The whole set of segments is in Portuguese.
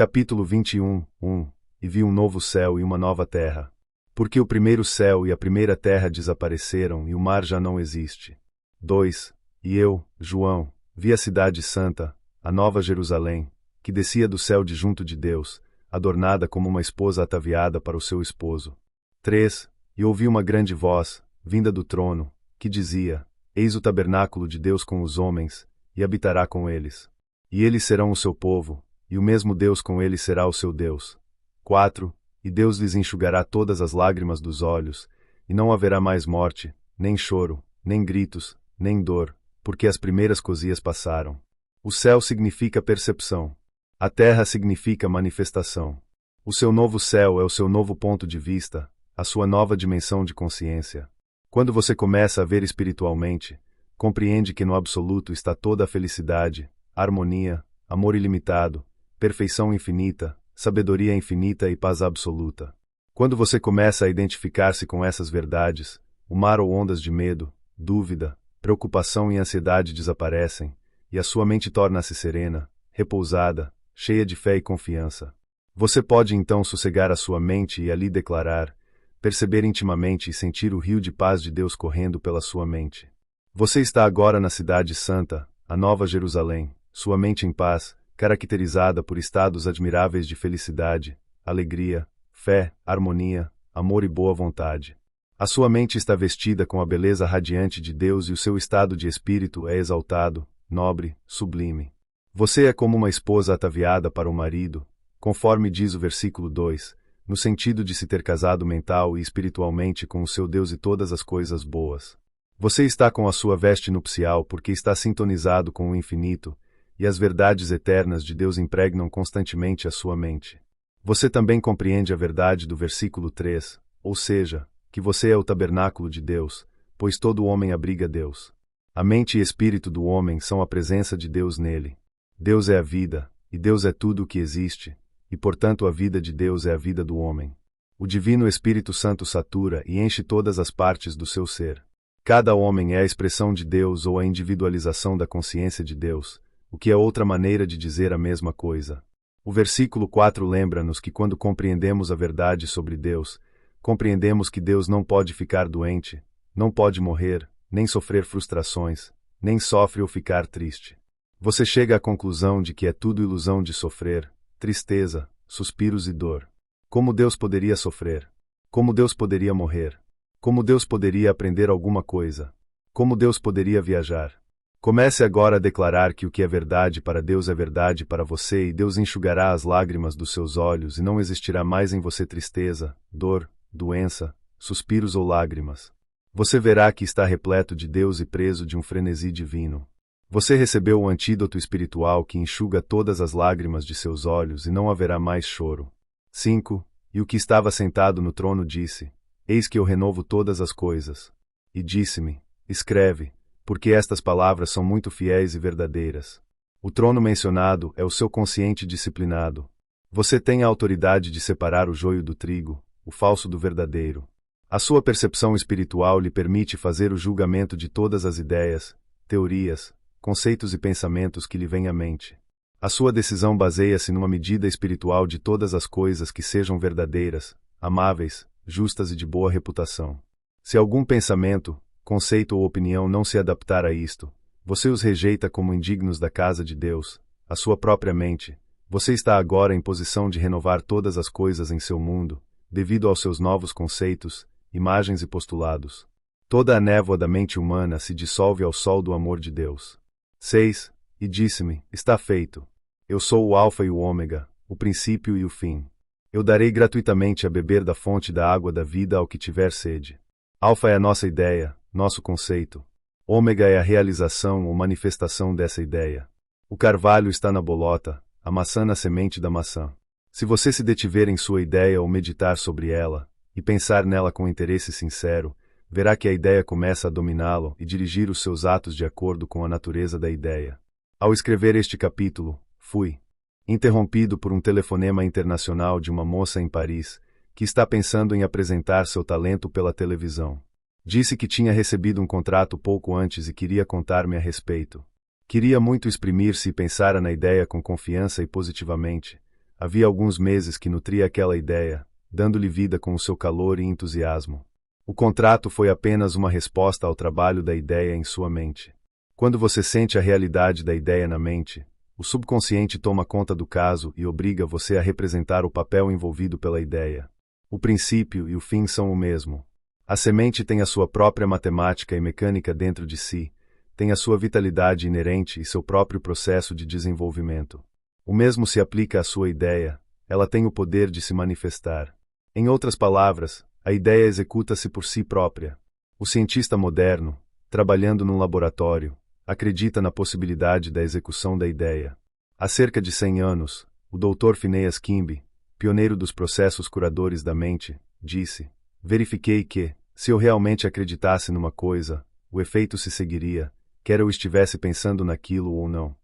Capítulo 21, 1. E vi um novo céu e uma nova terra. Porque o primeiro céu e a primeira terra desapareceram e o mar já não existe. 2. E eu, João, vi a cidade santa, a nova Jerusalém, que descia do céu de junto de Deus, adornada como uma esposa ataviada para o seu esposo. 3. E ouvi uma grande voz, vinda do trono, que dizia: Eis o tabernáculo de Deus com os homens, e habitará com eles. E eles serão o seu povo, e o mesmo Deus com eles será o seu Deus. 4. E Deus lhes enxugará todas as lágrimas dos olhos, e não haverá mais morte, nem choro, nem gritos, nem dor, porque as primeiras coisas passaram. O céu significa percepção. A terra significa manifestação. O seu novo céu é o seu novo ponto de vista, a sua nova dimensão de consciência. Quando você começa a ver espiritualmente, compreende que no absoluto está toda a felicidade, harmonia, amor ilimitado, perfeição infinita, sabedoria infinita e paz absoluta. Quando você começa a identificar-se com essas verdades, o mar ou ondas de medo, dúvida, preocupação e ansiedade desaparecem, e a sua mente torna-se serena, repousada, cheia de fé e confiança. Você pode então sossegar a sua mente e ali declarar, perceber intimamente e sentir o rio de paz de Deus correndo pela sua mente. Você está agora na cidade santa, a Nova Jerusalém, sua mente em paz, caracterizada por estados admiráveis de felicidade, alegria, fé, harmonia, amor e boa vontade. A sua mente está vestida com a beleza radiante de Deus e o seu estado de espírito é exaltado, nobre, sublime. Você é como uma esposa ataviada para o marido, conforme diz o versículo 2, no sentido de se ter casado mental e espiritualmente com o seu Deus e todas as coisas boas. Você está com a sua veste nupcial porque está sintonizado com o infinito, e as verdades eternas de Deus impregnam constantemente a sua mente. Você também compreende a verdade do versículo 3, ou seja, que você é o tabernáculo de Deus, pois todo homem abriga Deus. A mente e espírito do homem são a presença de Deus nele. Deus é a vida, e Deus é tudo o que existe, e portanto a vida de Deus é a vida do homem. O Divino Espírito Santo satura e enche todas as partes do seu ser. Cada homem é a expressão de Deus ou a individualização da consciência de Deus, o que é outra maneira de dizer a mesma coisa. O versículo 4 lembra-nos que quando compreendemos a verdade sobre Deus, compreendemos que Deus não pode ficar doente, não pode morrer, nem sofrer frustrações, nem sofre ou ficar triste. Você chega à conclusão de que é tudo ilusão de sofrer, tristeza, suspiros e dor. Como Deus poderia sofrer? Como Deus poderia morrer? Como Deus poderia aprender alguma coisa? Como Deus poderia viajar? Comece agora a declarar que o que é verdade para Deus é verdade para você e Deus enxugará as lágrimas dos seus olhos e não existirá mais em você tristeza, dor, doença, suspiros ou lágrimas. Você verá que está repleto de Deus e preso de um frenesi divino. Você recebeu o antídoto espiritual que enxuga todas as lágrimas de seus olhos e não haverá mais choro. 5. E o que estava sentado no trono disse: Eis que eu renovo todas as coisas. E disse-me: Escreve, porque estas palavras são muito fiéis e verdadeiras. O trono mencionado é o seu consciente disciplinado. Você tem a autoridade de separar o joio do trigo, o falso do verdadeiro. A sua percepção espiritual lhe permite fazer o julgamento de todas as ideias, teorias, conceitos e pensamentos que lhe vêm à mente. A sua decisão baseia-se numa medida espiritual de todas as coisas que sejam verdadeiras, amáveis, justas e de boa reputação. Se algum pensamento, conceito ou opinião não se adaptar a isto, você os rejeita como indignos da casa de Deus, a sua própria mente. Você está agora em posição de renovar todas as coisas em seu mundo, devido aos seus novos conceitos, imagens e postulados. Toda a névoa da mente humana se dissolve ao sol do amor de Deus. 6. E disse-me: Está feito. Eu sou o Alfa e o Ômega, o princípio e o fim. Eu darei gratuitamente a beber da fonte da água da vida ao que tiver sede. Alfa é a nossa ideia, nosso conceito. Ômega é a realização ou manifestação dessa ideia. O carvalho está na bolota, a maçã na semente da maçã. Se você se detiver em sua ideia ou meditar sobre ela, e pensar nela com interesse sincero, verá que a ideia começa a dominá-lo e dirigir os seus atos de acordo com a natureza da ideia. Ao escrever este capítulo, fui interrompido por um telefonema internacional de uma moça em Paris, que está pensando em apresentar seu talento pela televisão. Disse que tinha recebido um contrato pouco antes e queria contar-me a respeito. Queria muito exprimir-se e pensara na ideia com confiança e positivamente, Havia alguns meses que nutria aquela ideia, dando-lhe vida com o seu calor e entusiasmo. O contrato foi apenas uma resposta ao trabalho da ideia em sua mente. Quando você sente a realidade da ideia na mente, o subconsciente toma conta do caso e obriga você a representar o papel envolvido pela ideia. O princípio e o fim são o mesmo. A semente tem a sua própria matemática e mecânica dentro de si, tem a sua vitalidade inerente e seu próprio processo de desenvolvimento. O mesmo se aplica à sua ideia, ela tem o poder de se manifestar. Em outras palavras, a ideia executa-se por si própria. O cientista moderno, trabalhando num laboratório, acredita na possibilidade da execução da ideia. Há cerca de 100 anos, o Dr. Phineas Kimby, pioneiro dos processos curadores da mente, disse: verifiquei que, se eu realmente acreditasse numa coisa, o efeito se seguiria, quer eu estivesse pensando naquilo ou não.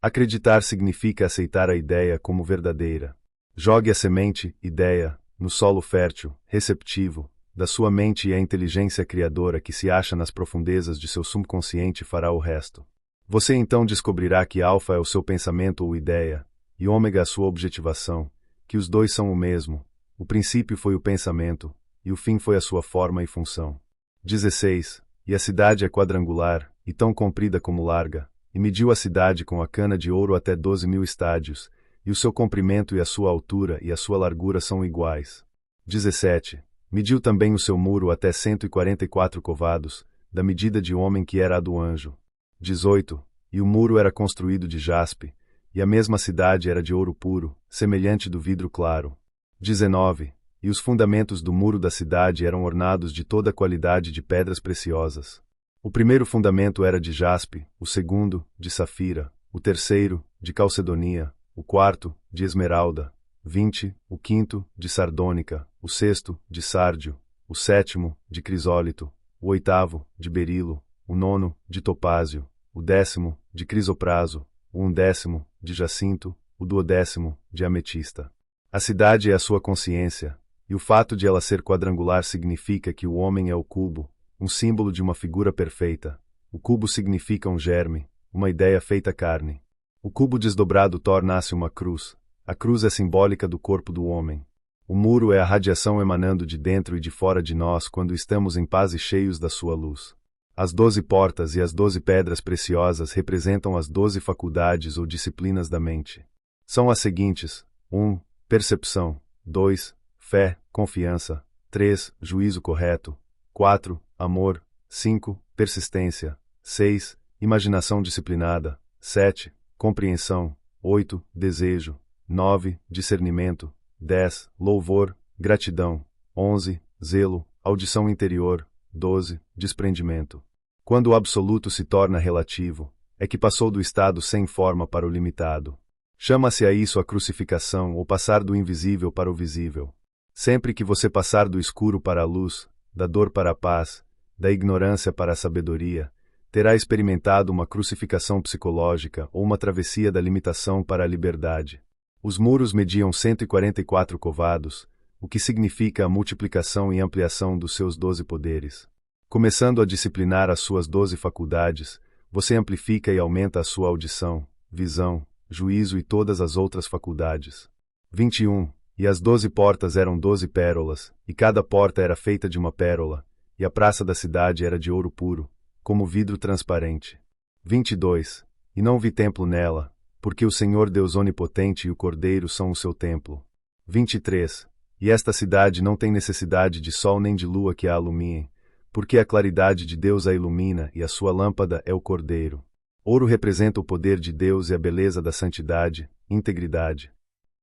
Acreditar significa aceitar a ideia como verdadeira. Jogue a semente, ideia, no solo fértil, receptivo, da sua mente e a inteligência criadora que se acha nas profundezas de seu subconsciente fará o resto. Você então descobrirá que alfa é o seu pensamento ou ideia, e ômega a sua objetivação, que os dois são o mesmo, o princípio foi o pensamento, e o fim foi a sua forma e função. 16. E a cidade é quadrangular, e tão comprida como larga, e mediu a cidade com a cana de ouro até 12.000 estádios, e o seu comprimento e a sua altura e a sua largura são iguais. 17. Mediu também o seu muro até 144 covados, da medida de homem que era a do anjo. 18. E o muro era construído de jaspe, e a mesma cidade era de ouro puro, semelhante do vidro claro. 19. E os fundamentos do muro da cidade eram ornados de toda qualidade de pedras preciosas. O primeiro fundamento era de jaspe, o segundo, de safira, o terceiro, de calcedonia, o quarto, de esmeralda, 20, o quinto, de sardônica, o sexto, de sárdio, o sétimo, de crisólito, o oitavo, de berilo, o nono, de topázio, o 10º, de crisopraso, o 11º, de jacinto, o 12º, de ametista. A cidade é a sua consciência, e o fato de ela ser quadrangular significa que o homem é o cubo, um símbolo de uma figura perfeita. O cubo significa um germe, uma ideia feita carne. O cubo desdobrado torna-se uma cruz. A cruz é simbólica do corpo do homem. O muro é a radiação emanando de dentro e de fora de nós quando estamos em paz e cheios da sua luz. As 12 portas e as 12 pedras preciosas representam as 12 faculdades ou disciplinas da mente. São as seguintes: 1. Percepção. 2. Fé, confiança. 3. Juízo correto. 4. Amor. 5. Persistência. 6. Imaginação disciplinada. 7. Compreensão. 8. Desejo. 9. Discernimento. 10. Louvor. Gratidão. 11. Zelo. Audição interior. 12. Desprendimento. Quando o absoluto se torna relativo, é que passou do estado sem forma para o limitado. Chama-se a isso a crucificação ou passar do invisível para o visível. Sempre que você passar do escuro para a luz, da dor para a paz, da ignorância para a sabedoria, terá experimentado uma crucificação psicológica ou uma travessia da limitação para a liberdade. Os muros mediam 144 covados, o que significa a multiplicação e ampliação dos seus 12 poderes. Começando a disciplinar as suas 12 faculdades, você amplifica e aumenta a sua audição, visão, juízo e todas as outras faculdades. 21. E as 12 portas eram 12 pérolas, e cada porta era feita de uma pérola, e a praça da cidade era de ouro puro, como vidro transparente. 22. E não vi templo nela, porque o Senhor Deus onipotente e o Cordeiro são o seu templo. 23. E esta cidade não tem necessidade de sol nem de lua que a alumiem, porque a claridade de Deus a ilumina e a sua lâmpada é o Cordeiro. Ouro representa o poder de Deus e a beleza da santidade, integridade.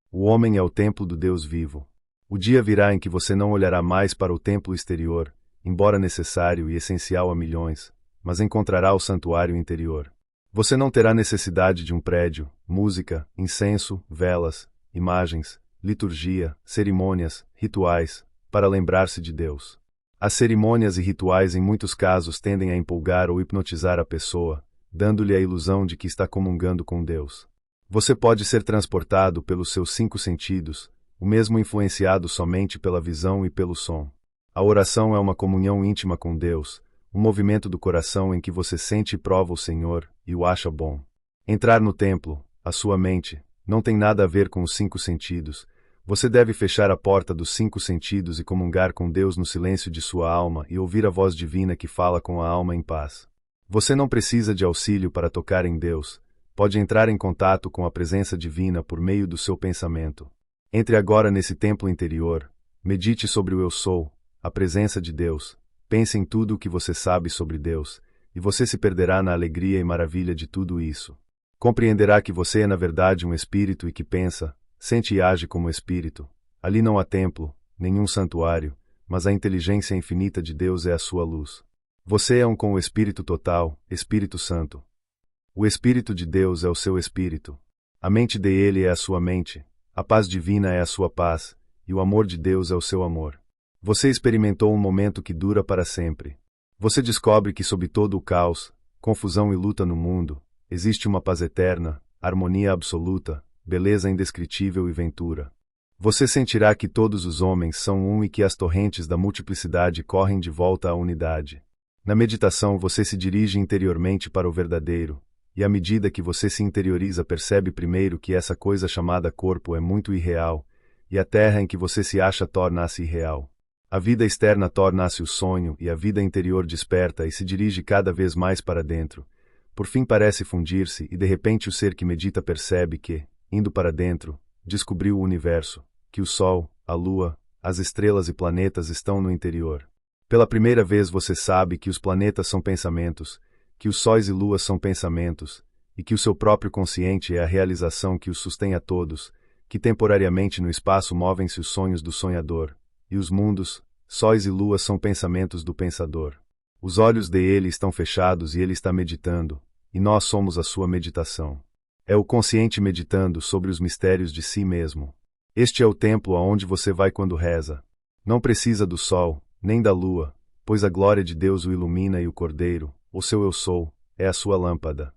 O homem é o templo do Deus vivo. O dia virá em que você não olhará mais para o templo exterior, embora necessário e essencial a milhões, mas encontrará o santuário interior. Você não terá necessidade de um prédio, música, incenso, velas, imagens, liturgia, cerimônias, rituais, para lembrar-se de Deus. As cerimônias e rituais em muitos casos tendem a empolgar ou hipnotizar a pessoa, dando-lhe a ilusão de que está comungando com Deus. Você pode ser transportado pelos seus 5 sentidos, o mesmo influenciado somente pela visão e pelo som. A oração é uma comunhão íntima com Deus, um movimento do coração em que você sente e prova o Senhor, e o acha bom. Entrar no templo, a sua mente, Não tem nada a ver com os 5 sentidos. Você deve fechar a porta dos 5 sentidos e comungar com Deus no silêncio de sua alma e ouvir a voz divina que fala com a alma em paz. Você não precisa de auxílio para tocar em Deus. Pode entrar em contato com a presença divina por meio do seu pensamento. Entre agora nesse templo interior. Medite sobre o Eu Sou, a presença de Deus. Pense em tudo o que você sabe sobre Deus, e você se perderá na alegria e maravilha de tudo isso. Compreenderá que você é na verdade um espírito e que pensa, sente e age como espírito. Ali não há templo, nenhum santuário, mas a inteligência infinita de Deus é a sua luz. Você é um com o Espírito total, Espírito Santo. O Espírito de Deus é o seu espírito. A mente dele é a sua mente, a paz divina é a sua paz, e o amor de Deus é o seu amor. Você experimentou um momento que dura para sempre. Você descobre que sob todo o caos, confusão e luta no mundo, existe uma paz eterna, harmonia absoluta, beleza indescritível e ventura. Você sentirá que todos os homens são um e que as torrentes da multiplicidade correm de volta à unidade. Na meditação você se dirige interiormente para o verdadeiro, e à medida que você se interioriza percebe primeiro que essa coisa chamada corpo é muito irreal, e a terra em que você se acha torna-se irreal. A vida externa torna-se o sonho e a vida interior desperta e se dirige cada vez mais para dentro. Por fim parece fundir-se e de repente o ser que medita percebe que, indo para dentro, descobriu o universo, que o Sol, a Lua, as estrelas e planetas estão no interior. Pela primeira vez você sabe que os planetas são pensamentos, que os sóis e luas são pensamentos, e que o seu próprio consciente é a realização que os sustém a todos, que temporariamente no espaço movem-se os sonhos do sonhador, e os mundos, sóis e luas são pensamentos do pensador. Os olhos dele estão fechados e ele está meditando, e nós somos a sua meditação. É o consciente meditando sobre os mistérios de si mesmo. Este é o templo aonde você vai quando reza. Não precisa do sol, nem da lua, pois a glória de Deus o ilumina e o Cordeiro, o seu Eu Sou, é a sua lâmpada.